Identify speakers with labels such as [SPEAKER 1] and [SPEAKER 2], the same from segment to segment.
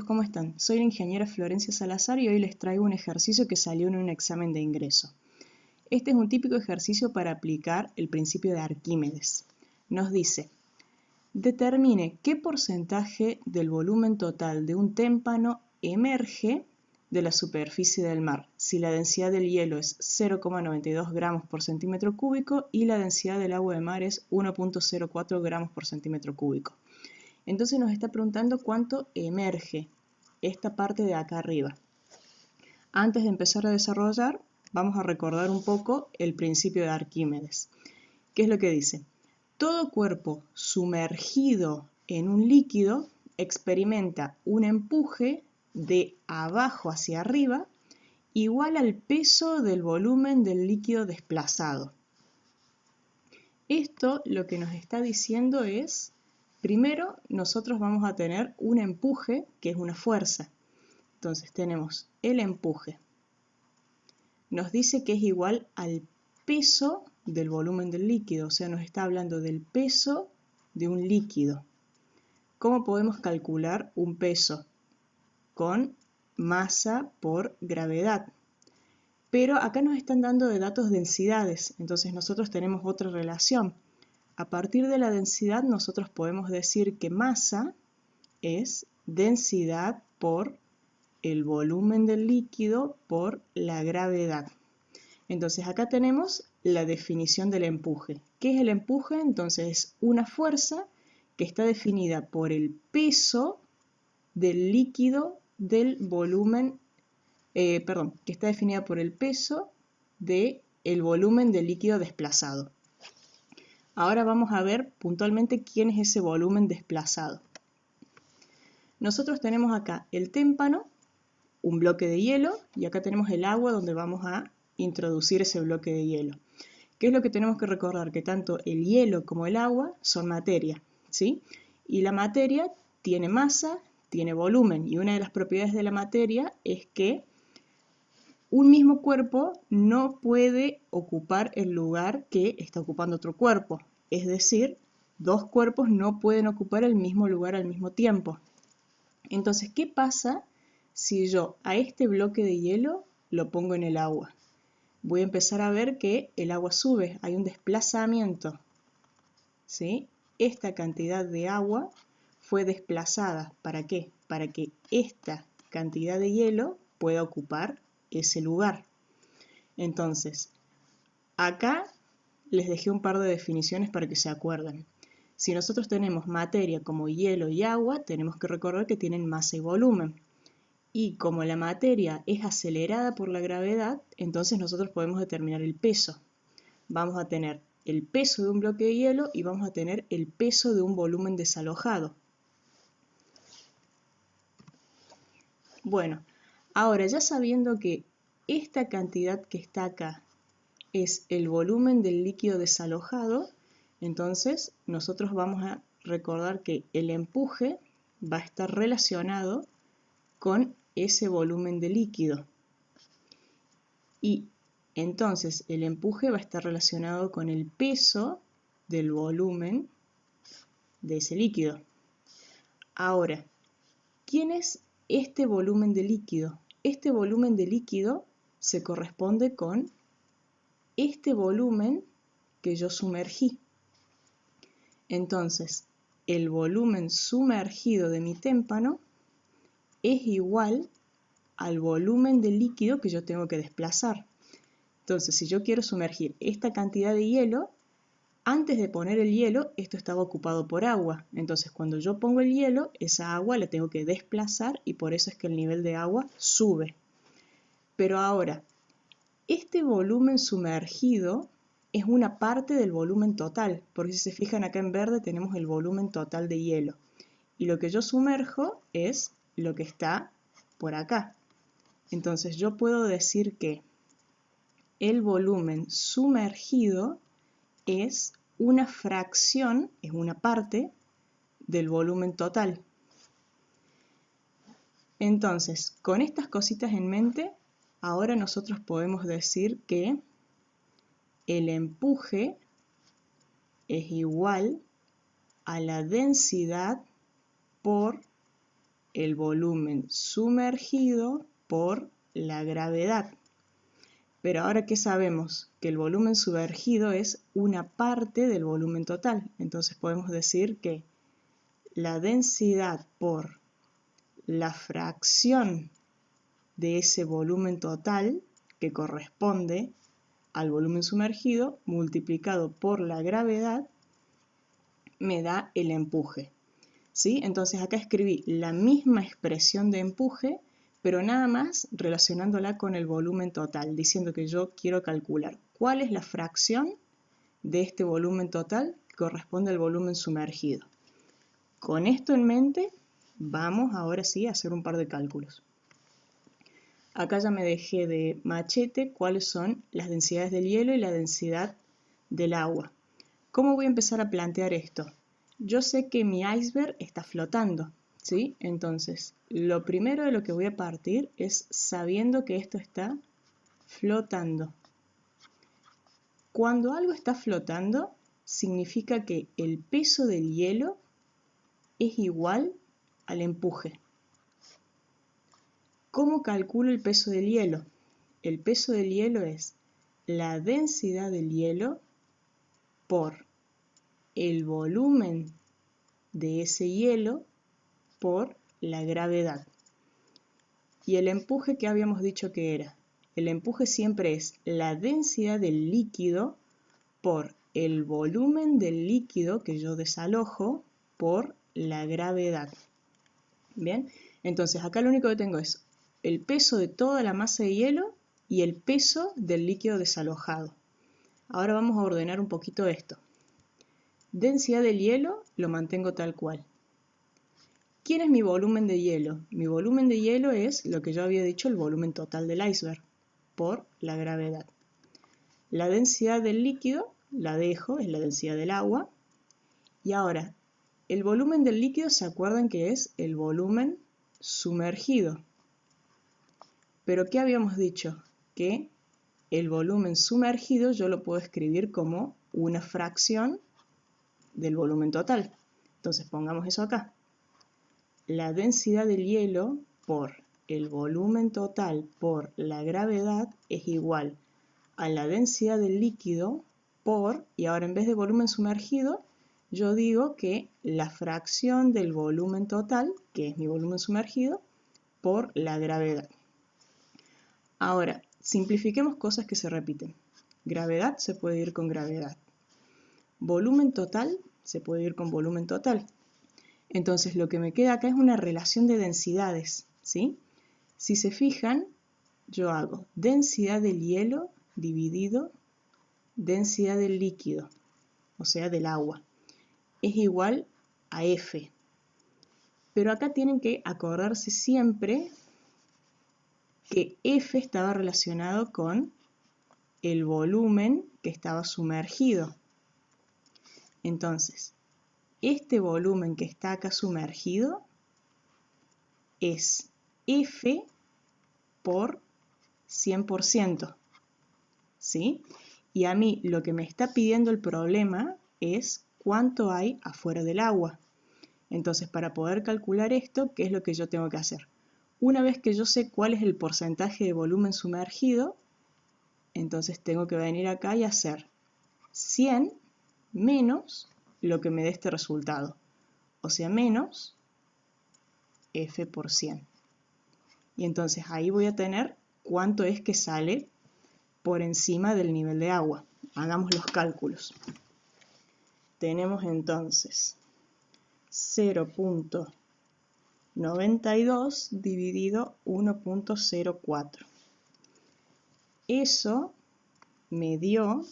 [SPEAKER 1] ¿cómo están? Soy la ingeniera Florencia Salazar y hoy les traigo un ejercicio que salió en un examen de ingreso. Este es un típico ejercicio para aplicar el principio de Arquímedes. Nos dice, determine qué porcentaje del volumen total de un témpano emerge de la superficie del mar, si la densidad del hielo es 0,92 gramos por centímetro cúbico y la densidad del agua de mar es 1,04 gramos por centímetro cúbico. Entonces nos está preguntando cuánto emerge esta parte de acá arriba. Antes de empezar a desarrollar, vamos a recordar un poco el principio de Arquímedes. ¿Qué es lo que dice? Todo cuerpo sumergido en un líquido experimenta un empuje de abajo hacia arriba igual al peso del volumen del líquido desplazado. Esto lo que nos está diciendo es, primero nosotros vamos a tener un empuje que es una fuerza. Entonces tenemos el empuje. Nos dice que es igual al peso del volumen del líquido, o sea, nos está hablando del peso de un líquido. ¿Cómo podemos calcular un peso? Con masa por gravedad. Pero acá nos están dando de datos densidades, entonces nosotros tenemos otra relación. A partir de la densidad nosotros podemos decir que masa es densidad por el volumen del líquido por la gravedad. Entonces acá tenemos la definición del empuje. ¿Qué es el empuje? Entonces es una fuerza que está definida por el peso del líquido del volumen, que está definida por el peso del volumen del líquido desplazado. Ahora vamos a ver puntualmente quién es ese volumen desplazado. Nosotros tenemos acá el témpano, un bloque de hielo, y acá tenemos el agua donde vamos a introducir ese bloque de hielo. ¿Qué es lo que tenemos que recordar? Que tanto el hielo como el agua son materia, ¿sí? Y la materia tiene masa, tiene volumen, y una de las propiedades de la materia es que un mismo cuerpo no puede ocupar el lugar que está ocupando otro cuerpo. Es decir, dos cuerpos no pueden ocupar el mismo lugar al mismo tiempo. Entonces, ¿qué pasa si yo a este bloque de hielo lo pongo en el agua? Voy a empezar a ver que el agua sube, hay un desplazamiento, ¿sí? Esta cantidad de agua fue desplazada. ¿Para qué? Para que esta cantidad de hielo pueda ocupar ese lugar. Entonces, acá les dejé un par de definiciones para que se acuerden. Si nosotros tenemos materia como hielo y agua, tenemos que recordar que tienen masa y volumen. Y como la materia es acelerada por la gravedad, entonces nosotros podemos determinar el peso. Vamos a tener el peso de un bloque de hielo y vamos a tener el peso de un volumen desalojado. Bueno, ahora ya sabiendo que esta cantidad que está acá es el volumen del líquido desalojado, entonces nosotros vamos a recordar que el empuje va a estar relacionado con ese volumen de líquido. Y entonces el empuje va a estar relacionado con el peso del volumen de ese líquido. Ahora, ¿quién es este volumen de líquido? Este volumen de líquido se corresponde con este volumen que yo sumergí. Entonces, el volumen sumergido de mi témpano es igual al volumen de líquido que yo tengo que desplazar. Entonces, si yo quiero sumergir esta cantidad de hielo, antes de poner el hielo, esto estaba ocupado por agua. Entonces, cuando yo pongo el hielo, esa agua la tengo que desplazar y por eso es que el nivel de agua sube. Pero ahora, este volumen sumergido es una parte del volumen total, porque si se fijan acá en verde tenemos el volumen total de hielo. Y lo que yo sumerjo es lo que está por acá. Entonces yo puedo decir que el volumen sumergido es una fracción, es una parte del volumen total. Entonces, con estas cositas en mente, ahora nosotros podemos decir que el empuje es igual a la densidad por el volumen sumergido por la gravedad. Pero ahora que sabemos que el volumen sumergido es una parte del volumen total, entonces podemos decir que la densidad por la fracción de ese volumen total, que corresponde al volumen sumergido, multiplicado por la gravedad, me da el empuje. ¿Sí? Entonces acá escribí la misma expresión de empuje, pero nada más relacionándola con el volumen total, diciendo que yo quiero calcular cuál es la fracción de este volumen total que corresponde al volumen sumergido. Con esto en mente, vamos ahora sí a hacer un par de cálculos. Acá ya me dejé de machete cuáles son las densidades del hielo y la densidad del agua. ¿Cómo voy a empezar a plantear esto? Yo sé que mi iceberg está flotando, ¿sí? Entonces, lo primero de lo que voy a partir es sabiendo que esto está flotando. Cuando algo está flotando, significa que el peso del hielo es igual al empuje. ¿Cómo calculo el peso del hielo? El peso del hielo es la densidad del hielo por el volumen de ese hielo por la gravedad. ¿Y el empuje qué habíamos dicho que era? El empuje siempre es la densidad del líquido por el volumen del líquido que yo desalojo por la gravedad. Bien, entonces acá lo único que tengo es el peso de toda la masa de hielo y el peso del líquido desalojado. Ahora vamos a ordenar un poquito esto. Densidad del hielo lo mantengo tal cual. ¿Quién es mi volumen de hielo? Mi volumen de hielo es lo que yo había dicho, el volumen total del iceberg, por la gravedad. La densidad del líquido la dejo, es la densidad del agua. Y ahora, el volumen del líquido, ¿se acuerdan que es el volumen sumergido? Pero ¿qué habíamos dicho? Que el volumen sumergido yo lo puedo escribir como una fracción del volumen total. Entonces pongamos eso acá. La densidad del hielo por el volumen total por la gravedad es igual a la densidad del líquido por, y ahora en vez de volumen sumergido, yo digo que la fracción del volumen total, que es mi volumen sumergido, por la gravedad. Ahora, simplifiquemos cosas que se repiten. Gravedad se puede ir con gravedad. Volumen total se puede ir con volumen total. Entonces lo que me queda acá es una relación de densidades, ¿sí? Si se fijan, yo hago densidad del hielo dividido densidad del líquido, o sea del agua, es igual a F. Pero acá tienen que acordarse siempre que F estaba relacionado con el volumen que estaba sumergido. Entonces, este volumen que está acá sumergido es F por 100%, ¿sí? Y a mí lo que me está pidiendo el problema es cuánto hay afuera del agua. Entonces, para poder calcular esto, ¿qué es lo que yo tengo que hacer? Una vez que yo sé cuál es el porcentaje de volumen sumergido, entonces tengo que venir acá y hacer 100 menos lo que me dé este resultado, o sea, menos F por 100. Y entonces ahí voy a tener cuánto es que sale por encima del nivel de agua. Hagamos los cálculos. Tenemos entonces 0.92 dividido 1.04. Eso me dio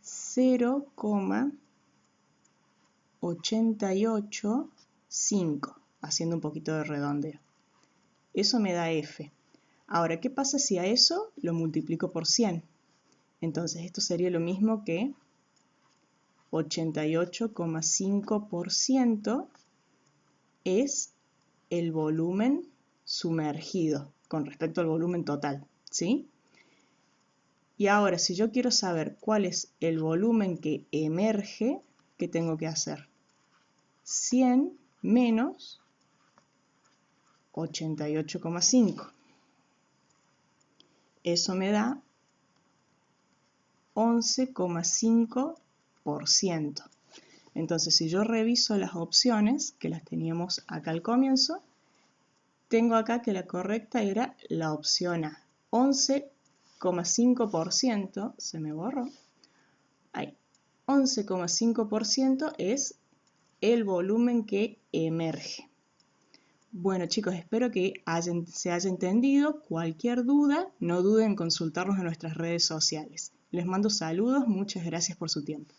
[SPEAKER 1] 0,885, haciendo un poquito de redondeo. Eso me da F. Ahora, ¿qué pasa si a eso lo multiplico por 100? Entonces, esto sería lo mismo que 88,5% es el volumen sumergido con respecto al volumen total, ¿sí? Y ahora, si yo quiero saber cuál es el volumen que emerge, ¿qué tengo que hacer? 100 menos 88,5. Eso me da 11,5%. Entonces, si yo reviso las opciones, que las teníamos acá al comienzo, tengo acá que la correcta era la opción A. 11,5%, se me borró. Ahí. 11,5% es el volumen que emerge. Bueno chicos, espero que se haya entendido. Cualquier duda, no duden en consultarnos en nuestras redes sociales. Les mando saludos, muchas gracias por su tiempo.